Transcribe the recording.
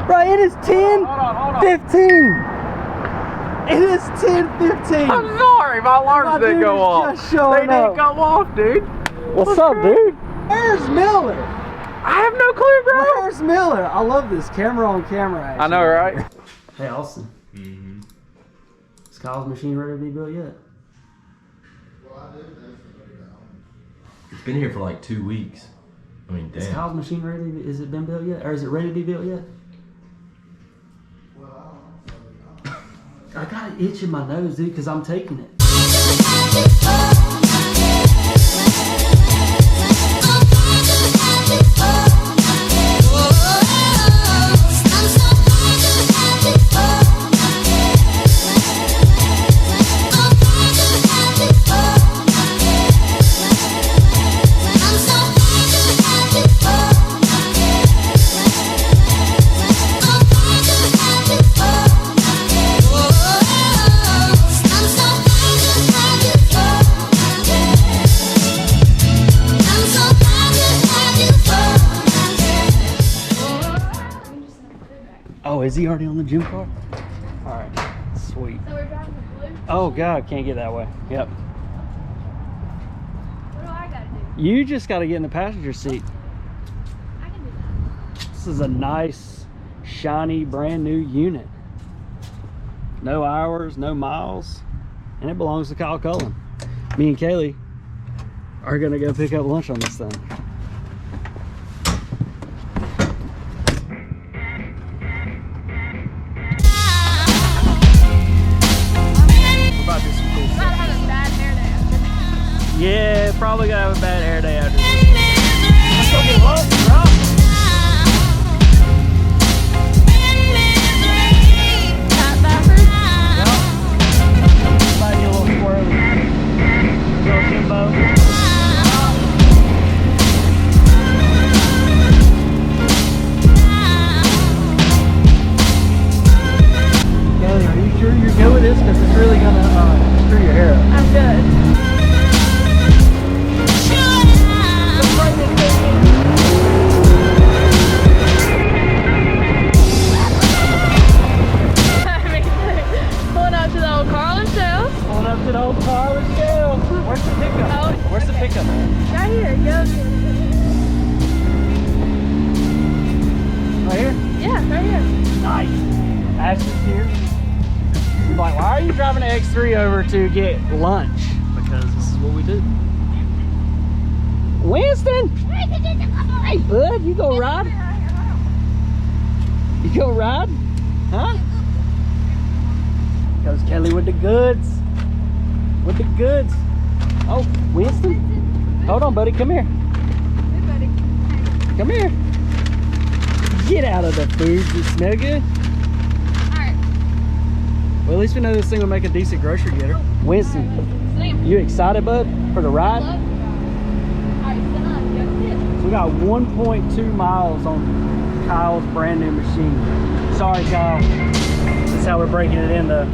Right, it is 10:15. It is 10:15. I'm sorry, my alarms didn't go off. They didn't go off, dude. What's up, dude? Where's Miller? I have no clue, bro. Where's Miller? I love this camera on camera action. I know, right? Hey, Austin. Is Kyle's machine ready to be built yet? It's been here for like 2 weeks. I mean, damn. Is Kyle's machine ready? Is it been built yet? Or is it ready to be built yet? I got an itch in my nose, dude, because I'm taking it. Oh, is he already on the gym car? All right, sweet. So we're driving the blue? Oh God, can't get that way. Yep. What do I gotta do? You just got to get in the passenger seat. I can do that. This is a nice, shiny, brand new unit. No hours, no miles, and it belongs to Kyle Cullen. Me and Kaylee are gonna go pick up lunch on this thing. Yeah, probably gonna have a bad hair day after this. Let's go get lunch, bro. Fat backer? Yep. Might be a little squirrely. Little Jimbo. Kelly, are you sure you're good with this? Because it's really gonna screw your hair up. I'm good. Pulling up to the old Carlin show. Pulling up to the old Carlin show. Where's the pickup? Oh, Where's the pickup? right here. Go. Right here? Yeah, right here. Nice. Ashley's here. She's like, why are you driving an X3 over to get lunch? Because this is what we do. Winston! Hey, bud, you go ride? You go ride? Huh? Goes Kelly with the goods. With the goods. Oh, Winston? Hold on, buddy. Come here. Hey, buddy. Come here. Get out of the food. You smell good? Alright. Well, at least we know this thing will make a decent grocery getter. Winston, Same. you excited, bud, for the ride? Alright, son. We got 1.2 miles on Kyle's brand new machine. Sorry, Kyle. That's how we're breaking it in, though.